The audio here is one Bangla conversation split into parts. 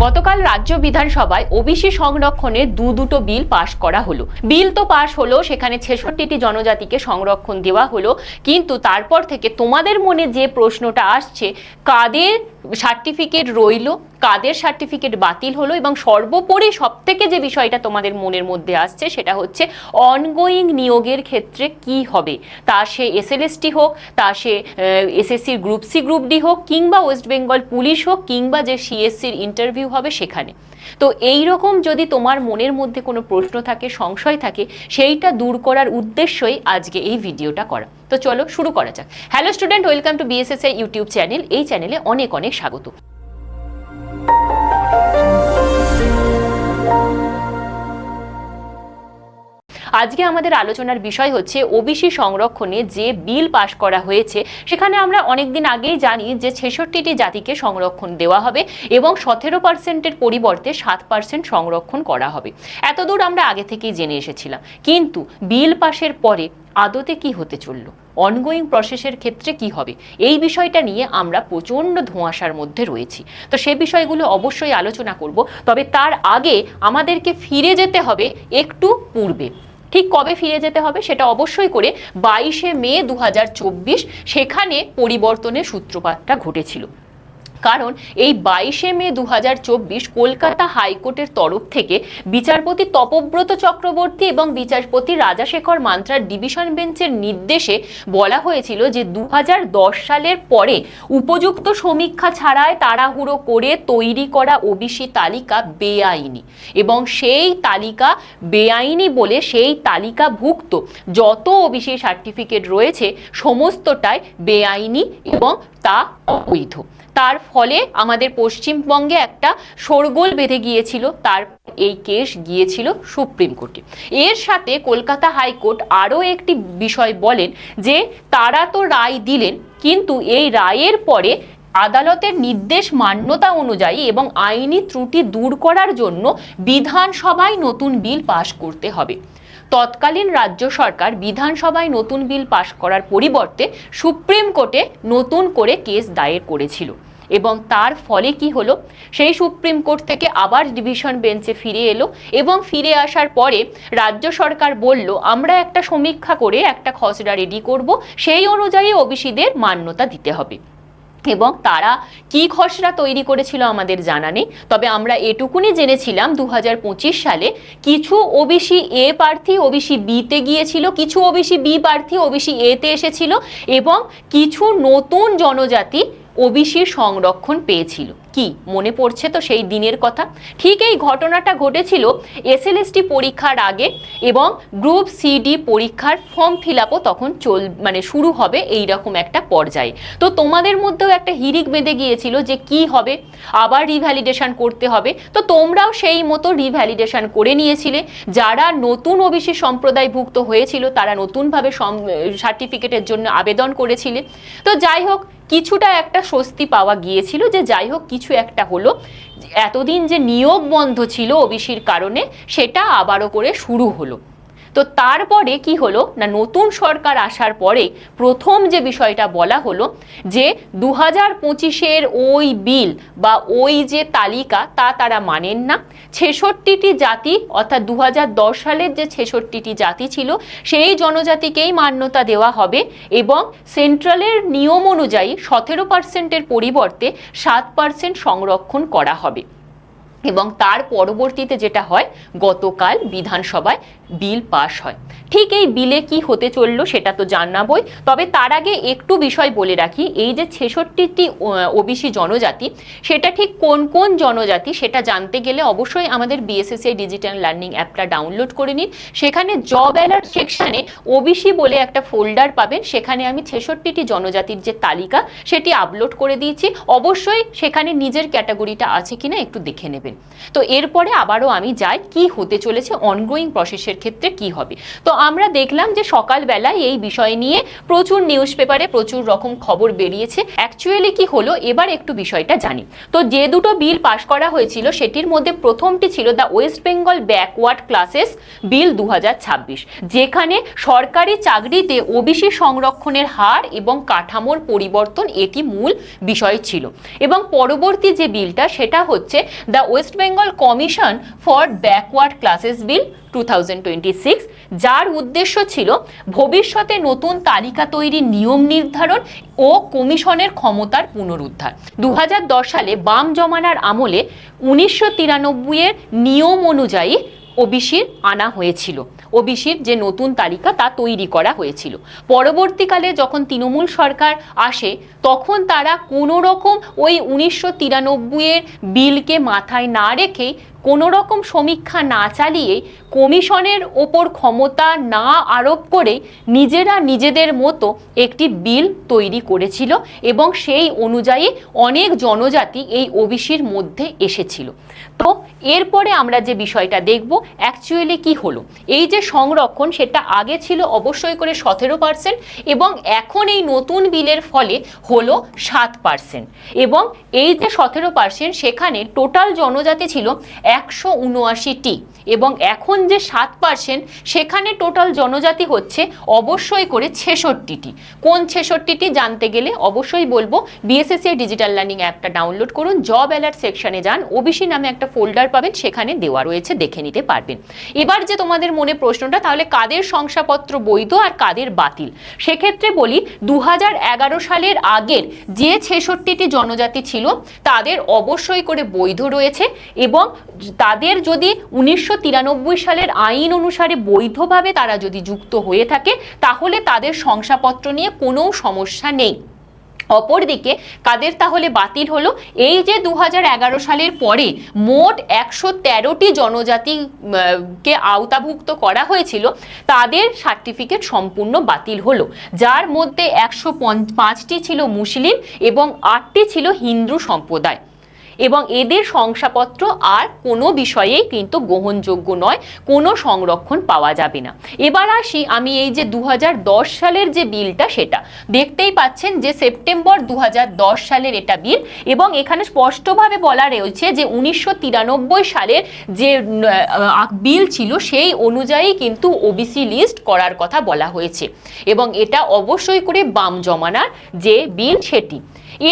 গতকাল রাজ্য বিধানসভায় ওবিসি সংরক্ষণে দুটো বিল পাশ করা হলো। বিল তো পাশ হলো, সেখানে 66টি জনজাতিকে সংরক্ষণ দেওয়া হলো, কিন্তু তারপর থেকে তোমাদের মনে যে প্রশ্নটা আসছে, কাদের সার্টিফিকেট রইল, কাদের সার্টিফিকেট বাতিল হলো, এবং সর্বোপরি সবথেকে যে বিষয়টা তোমাদের মনের মধ্যে আসছে সেটা হচ্ছে অনগোয়িং নিয়োগের ক্ষেত্রে কি হবে। তা সে এসএলএসটি হোক, তা সে এসএসসির গ্রুপ সি গ্রুপ ডি হোক, কিংবা ওয়েস্ট বেঙ্গল পুলিশ হোক, কিংবা যে সিএসসির ইন্টারভিউ হবে সেখানে। তো এই রকম যদি তোমার মনের মধ্যে কোনো প্রশ্ন থাকে, সংশয় থাকে, সেইটা দূর করার উদ্দেশ্যই আজকে এই ভিডিওটা করা। তো চলো শুরু করা যাক। Hello student, welcome to BSSI YouTube channel. এই চ্যানেলে অনেক অনেক স্বাগত। আজকে আমাদের আলোচনার বিষয় হচ্ছে ওবিসি সংরক্ষণে যে বিল পাশ করা হয়েছে, সেখানে আমরা অনেকদিন আগেই জানি যে 66টি জাতিকে সংরক্ষণ দেওয়া হবে এবং 17%-এর পরিবর্তে 7% সংরক্ষণ করা হবে। এতদূর আমরা আগে থেকেই জেনে এসেছিলাম, কিন্তু বিল পাশের পরে আদতে কি হতে চললো, অনগোয়িং প্রসেসের ক্ষেত্রে কি হবে, এই বিষয়টা নিয়ে আমরা প্রচণ্ড ধোঁয়াশার মধ্যে রয়েছি। তো সে বিষয়গুলো অবশ্যই আলোচনা করব, তবে তার আগে আমাদেরকে ফিরে যেতে হবে একটু পূর্বে। ঠিক কবে ফিরে যেতে হবে সেটা অবশ্যই করে 22শে মে 2024, সেখানে পরিবর্তনের সূত্রপাতটা ঘটেছিল। কারণ এই 22শে মে 2024 কলকাতা হাইকোর্টের তরফ থেকে বিচারপতি তপব্রত চক্রবর্তী এবং বিচারপতি রাজাশেখর মান্ত্রার ডিভিশন বেঞ্চের নির্দেশে বলা হয়েছিল যে 2010 সালের পরে উপযুক্ত সমীক্ষা ছাড়াই তাড়াহুড়ো করে তৈরি করা ওবিসি তালিকা বেআইনি, এবং সেই তালিকা বেআইনি বলে সেই তালিকাভুক্ত যত ওবিসি সার্টিফিকেট রয়েছে সমস্তটাই বেআইনি এবং তা অবৈধ। তার ফলে আমাদের পশ্চিমবঙ্গে একটা শোরগোল বেঁধে গিয়েছিল। তার এই কেস গিয়েছিল সুপ্রিম কোর্টে। এর সাথে কলকাতা হাইকোর্ট আরও একটি বিষয় বলেন যে তারা তো রায় দিলেন, কিন্তু এই রায়ের পরে আদালতের নির্দেশ মান্যতা অনুযায়ী এবং আইনি ত্রুটি দূর করার জন্য বিধানসভায় নতুন বিল পাশ করতে হবে। তৎকালীন রাজ্য সরকার বিধানসভায় নতুন বিল পাশ করার পরিবর্তে সুপ্রিম কোর্টে নতুন করে কেস দায়ের করেছিল, এবং তার ফলে কি হলো, সেই সুপ্রিম কোর্ট থেকে আবার ডিভিশন বেঞ্চে ফিরে এলো, এবং ফিরে আসার পরে রাজ্য সরকার বলল আমরা একটা সমীক্ষা করে একটা খসড়া রেডি করব, সেই অনুযায়ী ওবিসিদের মান্যতা দিতে হবে। এবং তারা কি খসড়া তৈরি করেছিল আমাদের জানা নেই, তবে আমরা এটুকুনি জেনেছিলাম 2025 সালে কিছু ওবিসি এ প্রার্থী ওবিসি বিতে গিয়েছিল, কিছু ওবিসি বি প্রার্থী ওবিসি এতে এসেছিল, এবং কিছু নতুন জনজাতি ওবিসি সংরক্ষণ পেয়েছিল। কি মনে পড়ছে তো সেই দিনের কথা? ঠিক এই ঘটনাটা ঘটেছিল এসএলএসটি পরীক্ষার আগে, এবং গ্রুপ সিডি পরীক্ষার ফর্ম ফিল আপও তখন শুরু হবে এই রকম একটা পর্যায়ে। তো তোমাদের মধ্যেও একটা হিড়িক বেঁধে গিয়েছিল যে কি হবে, আবার রিভ্যালিডেশন করতে হবে। তো তোমরাও সেই মতো রিভ্যালিডেশন করে নিয়েছিলে। যারা নতুন ওবিসি সম্প্রদায়ভুক্ত হয়েছিল তারা নতুনভাবে সার্টিফিকেটের জন্য আবেদন করেছিলে। তো যাই হোক, কিছুটা একটা স্বস্তি পাওয়া গিয়েছিল যে যাই হোক কিছু একটা হলো। এতদিন যে নিয়োগ বন্ধ ছিল ওবিসির কারণে, সেটা আবারও করে শুরু হলো। তো তারপরে কি হলো না, নতুন সরকার আসার পরে প্রথম যে বিষয়টা বলা হলো যে 2025-এর ওই বিল বা ওই যে তালিকা তা তারা মানেন না। 66টি জাতি, অর্থাৎ 2010 সালের যে 66টি জাতি ছিল সেই জনজাতিকেই মান্যতা দেওয়া হবে, এবং সেন্ট্রালের নিয়ম অনুযায়ী 17%-এর পরিবর্তে 7% সংরক্ষণ করা হবে। এবং তার পরবর্তীতে যেটা হয়, গতকাল বিধানসভায় বিল পাশ হয়। ঠিক এই বিলে কি হতে চললো সেটা তো জানাবই, তবে তার আগে একটু বিষয় বলে রাখি। এই যে 66টি ওবিসি জনজাতি, সেটা ঠিক কোন কোন জনজাতি সেটা জানতে গেলে অবশ্যই আমাদের বিএসএসআই ডিজিটাল লার্নিং অ্যাপটা ডাউনলোড করে নিন। সেখানে জব অ্যালার্ট সেকশানে ওবিসি বলে একটা ফোল্ডার পাবেন, সেখানে আমি 66টি জনজাতির যে তালিকা সেটি আপলোড করে দিয়েছি। অবশ্যই সেখানে নিজের ক্যাটাগরিটা আছে কিনা একটু দেখে নেবেন। তো এরপরে আবারও আমি যাই কি হতে চলেছে অনগোয়িং প্রসেসের ক্ষেত্রে কি হবে। তো আমরা দেখলাম যে সকালবেলায় এই বিষয় নিয়ে প্রচুর নিউজ পেপারে প্রচুর রকম খবর বেরিয়েছে। অ্যাকচুয়ালি কি হলো এবার একটু বিষয়টা জানি। তো যে দুটো বিল পাশ করা হয়েছিল সেটির মধ্যে প্রথমটি ছিল the West Bengal backward classes bill 2026, যেখানে সরকারি চাকরিতে ওবিসি সংরক্ষণের হার এবং কাঠামোর পরিবর্তন এটি মূল বিষয় ছিল। এবং পরবর্তী যে বিলটা সেটা হচ্ছে the West Bengal commission for backward classes bill 2026, যার উদ্দেশ্য ছিল ভবিষ্যতে নতুন তালিকা তৈরির নিয়ম নির্ধারণ ও কমিশনের ক্ষমতার পুনরুদ্ধার। 2010 সালে বাম জমানার আমলে 1993 এর নিয়ম অনুযায়ী ওবিসির আনা হয়েছিল, ওবিসির যে নতুন তালিকা তা তৈরি করা হয়েছিল। পরবর্তীকালে যখন তৃণমূল সরকার আসে তখন তারা কোনো রকম ওই 1993 এর বিলকে মাথায় না রেখেই কোনো রকম সমীক্ষা না চালিয়ে কমিশনের ওপর ক্ষমতা না আরোপ করে নিজেরা নিজেদের মতো একটি বিল তৈরি করেছিল এবং সেই অনুযায়ী অনেক জনজাতি এই ওবিসির মধ্যে এসেছিল। তো এরপরে আমরা যে বিষয়টা দেখব অ্যাকচুয়ালি কি হলো। এই যে সংরক্ষণ সেটা আগে ছিল অবশ্যই করে 17% এবং এখন এই নতুন বিলের ফলে হলো 7%। এবং এই যে 17% সেখানে টোটাল জনজাতি ছিল 179টি এবং এখন যে 7% সেখানে টোটাল জনজাতি হচ্ছে অবশ্যই করে 66টি। কোন 66টি জানতে গেলে অবশ্যই বলবো বিএসএসসি ডিজিটাল লার্নিং অ্যাপটা ডাউনলোড করুন, জব অ্যালার্ট সেকশনে যান, ওবিসি নামে একটা ফোল্ডার পাবেন, সেখানে দেওয়া রয়েছে, দেখে নিতে পারবেন। এবার যে তোমাদের মনে প্রশ্নটা তাহলে কাদের শংসাপত্র বৈধ আর কাদের বাতিল, সেক্ষেত্রে বলি 2011 সালের আগের যে 66টি জনজাতি ছিল তাদের অবশ্যই করে বৈধ রয়েছে এবং তাদের যদি 1993 সালের আইন অনুসারে বৈধভাবে তারা যদি যুক্ত হয়ে থাকে তাহলে তাদের শংসাপত্র নিয়ে কোনো সমস্যা নেই। অপরদিকে কাদের তাহলে বাতিল হলো, এই যে 2011 সালের পরে মোট 113টি জনজাতিকে আওতাভুক্ত করা হয়েছিল তাদের সার্টিফিকেট সম্পূর্ণ বাতিল হলো, যার মধ্যে 105টি ছিল মুসলিম এবং 8টি ছিল হিন্দু সম্প্রদায় এবং এদের শংসাপত্র আর কোনো বিষয়েই কিন্তু গ্রহণযোগ্য নয়, কোনো সংরক্ষণ পাওয়া যাবে না। এবার আসি আমি এই যে 2010 সালের যে বিলটা সেটা দেখতেই পাচ্ছেন যে সেপ্টেম্বর 2010 সালের এটা বিল এবং এখানে স্পষ্টভাবে বলা রয়েছে যে 1993 সালের যে বিল ছিল সেই অনুযায়ী কিন্তু ওবিসি লিস্ট করার কথা বলা হয়েছে এবং এটা অবশ্যই করে বাম জমানার যে বিল সেটি।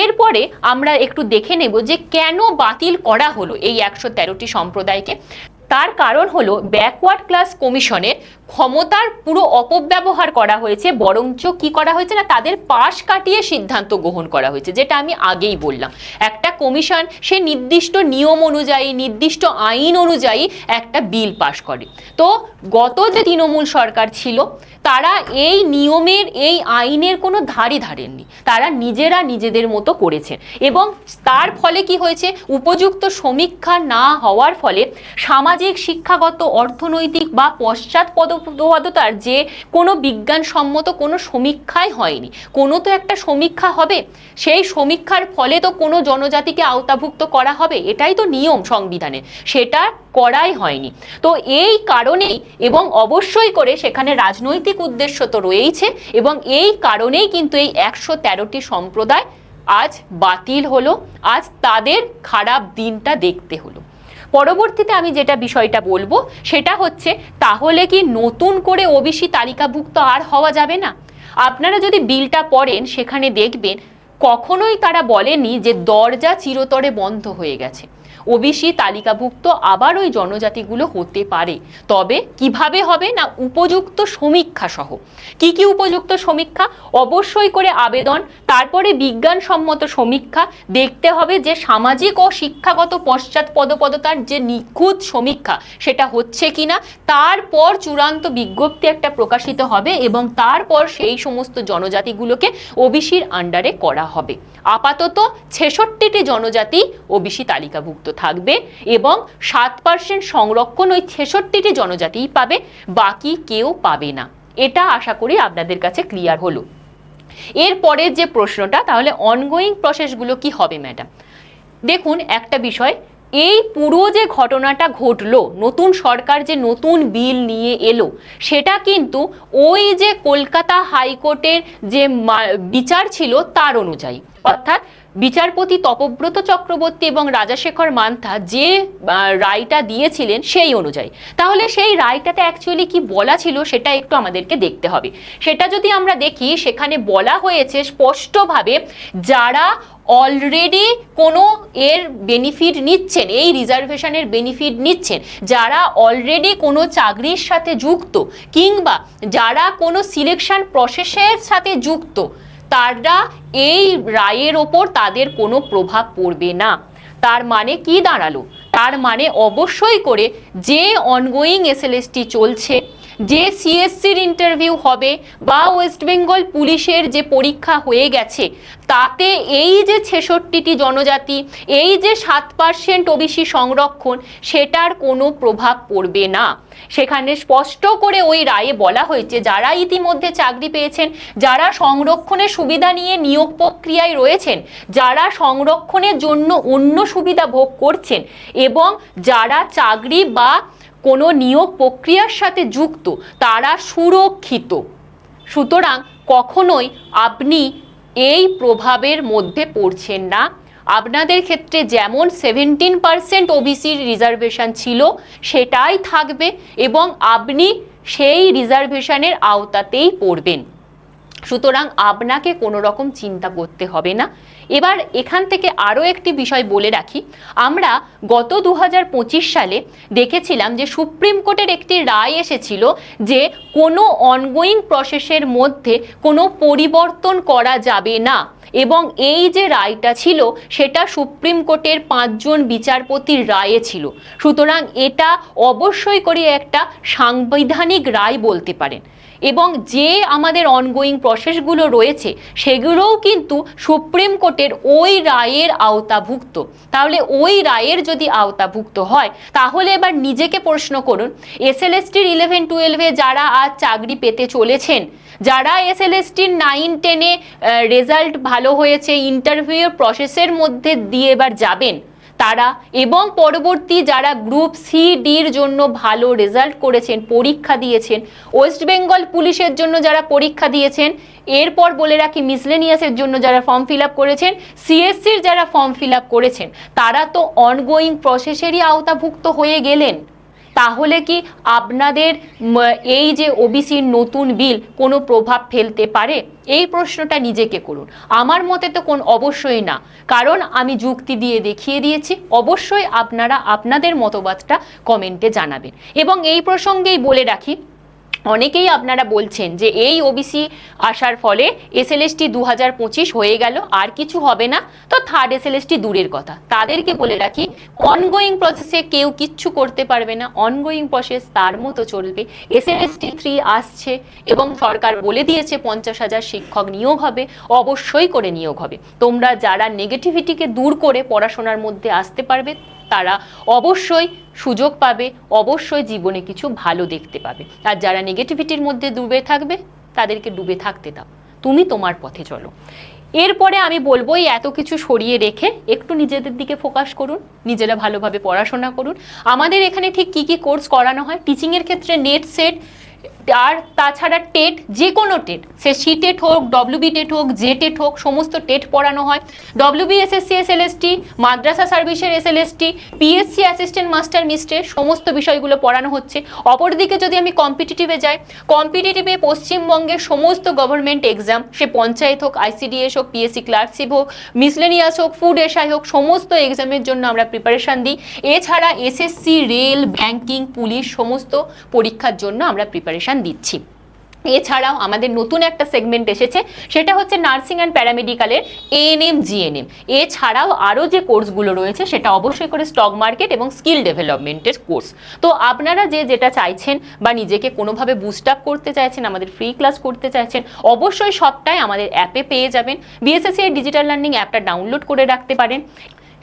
এরপরে আমরা একটু দেখে নেব যে কেন বাতিল করা হলো এই 113টি সম্প্রদায়কে। তার কারণ হলো ব্যাকওয়ার্ড ক্লাস কমিশনের ক্ষমতার পুরো অপব্যবহার করা হয়েছে, বরঞ্চ কি করা হয়েছে না তাদের পাশ কাটিয়ে সিদ্ধান্ত গ্রহণ করা হয়েছে, যেটা আমি আগেই বললাম। একটা কমিশন সে নির্দিষ্ট নিয়ম অনুযায়ী নির্দিষ্ট আইন অনুযায়ী একটা বিল পাশ করে। তো গত যে তৃণমূল সরকার ছিল তারা এই নিয়মের এই আইনের কোনো ধারই ধারেননি, তারা নিজেরা নিজেদের মতো করেছেন এবং তার ফলে কি হয়েছে, উপযুক্ত সমীক্ষা না হওয়ার ফলে সামাজিক, শিক্ষাগত, অর্থনৈতিক বা পশ্চাৎপদতার যে কোনো বিজ্ঞানসম্মত কোনো সমীক্ষাই হয়নি। কোনো তো একটা সমীক্ষা হবে, সেই সমীক্ষার ফলে তো কোনো জনজাতিকে আওতাভুক্ত করা হবে, এটাই তো নিয়ম সংবিধানে, সেটা করাই হয়নি। তো এই কারণেই এবং অবশ্যই করে সেখানে রাজনৈতিক উদ্দেশ্য তো রয়েছে এবং এই কারণেই কিন্তু এই 113টি সম্প্রদায় আজ বাতিল হলো, আজ তাদের খারাপ দিনটা দেখতে হলো। পরবর্তীতে আমি যেটা বিষয়টা বলবো সেটা হচ্ছে তাহলে কি নতুন করে ওবিসি তালিকাভুক্ত আর হওয়া যাবে না? আপনারা যদি বিলটা পড়েন সেখানে দেখবেন কখনোই তারা বলেনি যে দরজা চিরতরে বন্ধ হয়ে গেছে। ওবিসি তালিকাভুক্ত আবার ওই জনজাতিগুলো হতে পারে, তবে কিভাবে হবে না উপযুক্ত সমীক্ষা সহ। কি কি উপযুক্ত সমীক্ষা? অবশ্যই করে আবেদন, তারপরে বিজ্ঞানসম্মত সমীক্ষা, দেখতে হবে যে সামাজিক ও শিক্ষাগত পশ্চাৎপদতার যে নিখুঁত সমীক্ষা সেটা হচ্ছে কিনা, তারপর চূড়ান্ত বিজ্ঞপ্তি একটা প্রকাশিত হবে এবং তারপর সেই সমস্ত জনজাতিগুলোকে ওবিসির আন্ডারে করা হবে। আপাতত 66টি জনজাতি ওবিসি তালিকাভুক্ত থাকবে এবং 7% সংরক্ষণ ওই 66টি জনজাতিই পাবে, বাকি কেউ পাবে না। এটা আশা করি আপনাদের কাছে ক্লিয়ার হলো। এরপরে যে প্রশ্নটা, তাহলে অনগোয়িং প্রসেসগুলো কি হবে ম্যাডাম? দেখুন একটা বিষয়, এই পুরো যে ঘটনাটা ঘটলো, নতুন সরকার যে নতুন বিল নিয়ে এলো, সেটা কিন্তু ওই যে কলকাতা হাইকোর্টের যে বিচার ছিল তার অনুযায়ী, অর্থাৎ বিচারপতি তপব্রত চক্রবর্তী এবং রাজাশেখর মান্থা যে রায়টা দিয়েছিলেন সেই অনুযায়ী। তাহলে সেই রায়টাতে অ্যাকচুয়ালি কি বলা ছিল সেটা একটু আমাদেরকে দেখতে হবে। সেটা যদি আমরা দেখি, সেখানে বলা হয়েছে স্পষ্টভাবে, যারা অলরেডি কোনো এর বেনিফিট নিচ্ছেন, এই রিজার্ভেশনের বেনিফিট নিচ্ছেন, যারা অলরেডি কোনো চাকরির সাথে যুক্ত কিংবা যারা কোনো সিলেকশন প্রসেসের সাথে যুক্ত, তারা এই রায়ের ওপর তাদের কোনো প্রভাব পড়বে না। তার মানে কি দাঁড়ালো? তার মানে অবশ্যই করে যে অনগোয়িং এসএলএসটি চলছে, যে সিএসসির ইন্টারভিউ হবে বা ওয়েস্ট বেঙ্গল পুলিশের যে পরীক্ষা হয়ে গেছে, তাতে এই যে 66টি জনজাতি, এই যে 7% ওবিসি সংরক্ষণ, সেটার কোনো প্রভাব পড়বে না। সেখানে স্পষ্ট করে ওই রায়ে বলা হয়েছে, যারা ইতিমধ্যে চাকরি পেয়েছেন, যারা সংরক্ষণের সুবিধা নিয়ে নিয়োগ প্রক্রিয়ায় রয়েছেন, যারা সংরক্ষণের জন্য অন্য সুবিধা ভোগ করছেন এবং যারা চাকরি বা কোনো নিয়োগ প্রক্রিয়ার সাথে যুক্ত, তারা সুরক্ষিত। সুতরাং কখনোই আপনি এই প্রভাবের মধ্যে পড়ছেন না। আপনাদের ক্ষেত্রে যেমন 17% ওবিসির রিজার্ভেশন ছিল সেটাই থাকবে এবং আপনি সেই রিজার্ভেশনের আওতাতেই পড়বেন। সুতরাং আপনাকে কোনো রকম চিন্তা করতে হবে না। এবার এখান থেকে আরও একটি বিষয় বলে রাখি, আমরা গত 2025 সালে দেখেছিলাম যে সুপ্রিম কোর্টের একটি রায় এসেছিল যে কোনো অনগোয়িং প্রসেসের মধ্যে কোনো পরিবর্তন করা যাবে না, এবং এই যে রায়টা ছিল সেটা সুপ্রিম কোর্টের 5 জন বিচারপতির রায়ে ছিল। সুতরাং এটা অবশ্যই করে একটা সাংবিধানিক রায় বলতে পারেন, এবং যে আমাদের অনগোয়িং প্রসেসগুলো রয়েছে সেগুলোও কিন্তু সুপ্রিম কোর্টের ওই রায়ের আওতাভুক্ত। তাহলে ওই রায়ের যদি আওতাভুক্ত হয়, তাহলে এবার নিজেকে প্রশ্ন করুন, এসএলএসটির 11-12-এ যারা আজ চাকরি পেতে চলেছেন, যারা এসএলএসটির 9-10-এ রেজাল্ট ভালো হয়েছে, ইন্টারভিউ প্রসেসের মধ্যে দিয়ে এবার যাবেন তারা, এবং পরবর্তী যারা গ্রুপ সি ডির জন্য ভালো রেজাল্ট করেছেন, পরীক্ষা দিয়েছেন, ওয়েস্ট বেঙ্গল পুলিশের জন্য যারা পরীক্ষা দিয়েছেন, এরপর বলে রাখি মিসলেনিয়াসের জন্য যারা ফর্ম ফিল আপ করেছেন, সিএসসির যারা ফর্ম ফিল আপ করেছেন, তারা তো অনগোয়িং প্রসেসেরই আওতাভুক্ত হয়ে গেলেন। তাহলে কি আপনাদের এই যে ওবিসির নতুন বিল কোনো প্রভাব ফেলতে পারে? এই প্রশ্নটা নিজেকে করুন। আমার মতে তো অবশ্যই না, কারণ আমি যুক্তি দিয়ে দেখিয়ে দিয়েছি। অবশ্যই আপনারা আপনাদের মতবাদটা কমেন্টে জানাবেন। এবং এই প্রসঙ্গেই বলে রাখি, অনেকেই আপনারা বলছেন যে এই ওবিসি আসার ফলে এসএলএসটি 2025 হয়ে গেল, আর কিছু হবে না, তো থার্ড এসএলএসটি দূরের কথা। তাদেরকে বলে রাখি, অনগোয়িং প্রসেসে কেউ কিচ্ছু করতে পারবে না, অনগোয়িং প্রসেস তার মতো চলবে। এসএলএসটি 3 আসছে এবং সরকার বলে দিয়েছে 50,000 শিক্ষক নিয়োগ হবে, অবশ্যই করে নিয়োগ হবে। তোমরা যারা নেগেটিভিটিকে দূর করে পড়াশোনার মধ্যে আসতে পারবে, তারা অবশ্যই সুযোগ পাবে, অবশ্যই জীবনে কিছু ভালো দেখতে পাবে। আর যারা নেগেটিভিটির মধ্যে ডুবে থাকবে, তাদেরকে ডুবে থাকতে দাও, তুমি তোমার পথে চলো। এরপরে আমি বলবো, এই এত কিছু সরিয়ে রেখে একটু নিজেদের দিকে ফোকাস করুন, নিজেরা ভালোভাবে পড়াশোনা করুন। আমাদের এখানে ঠিক কি কি কোর্স করানো হয়, টিচিংয়ের ক্ষেত্রে নেট সেট, আর তাছাড়া টেট, যে কোনো টেট, সে সি টেট হোক, ডব্লিউবি টেট হোক, জে টেট হোক, সমস্ত টেট পড়ানো হয়। ডব্লিউবি এসএসসি এসএলএসটি, মাদ্রাসা সার্ভিসের এসএলএসটি, পিএসসি অ্যাসিস্ট্যান্ট মাস্টার মিস্ট্রে, সমস্ত বিষয়গুলো পড়ানো হচ্ছে। অপরদিকে যদি আমি কম্পিটিটিভে যাই, কম্পিটিটিভে পশ্চিমবঙ্গের সমস্ত গভর্নমেন্ট এক্সাম, সে পঞ্চায়েত হোক, আইসিডিএস হোক, পিএসসি ক্লার্কশিপ হোক, মিসলেনিয়াস হোক, ফুড এসআই হোক, সমস্ত এক্সামের জন্য আমরা প্রিপারেশান দিই। এছাড়া এসএসসি, রেল, ব্যাংকিং, পুলিশ, সমস্ত পরীক্ষার জন্য আমরা প্রিপারেশান দিচ্ছি। এছাড়াও আমাদের নতুন একটা সেগমেন্ট এসেছে, সেটা হচ্ছে নার্সিং অ্যান্ড প্যারামেডিক্যালের এএনএম, জিএনএম। এছাড়াও আরও যে কোর্সগুলো রয়েছে সেটা অবশ্যই করে স্টক মার্কেট এবং স্কিল ডেভেলপমেন্টের কোর্স। তো আপনারা যে যেটা চাইছেন বা নিজেকে কোনোভাবে বুস্ট আপ করতে চাইছেন, আমাদের ফ্রি ক্লাস করতে চাইছেন, অবশ্যই সবটাই আমাদের অ্যাপে পেয়ে যাবেন। বিএসএসসি ডিজিটাল লার্নিং অ্যাপটা ডাউনলোড করে রাখতে পারেন।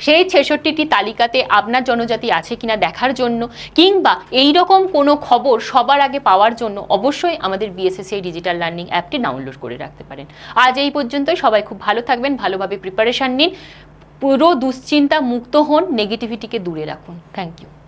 সেই 66টি তালিকাতে আপনার জনজাতি আছে কিনা দেখার জন্য, কিংবা এই রকম কোনো খবর সবার আগে পাওয়ার জন্য অবশ্যই আমাদের বিএসএসসি ডিজিটাল লার্নিং অ্যাপটি ডাউনলোড করে রাখতে পারেন। আজ এই পর্যন্তই। সবাই খুব ভালো থাকবেন, ভালোভাবে প্রিপারেশান নিন, পুরো দুশ্চিন্তা মুক্ত হন, নেগেটিভিটিকে দূরে রাখুন। Thank you.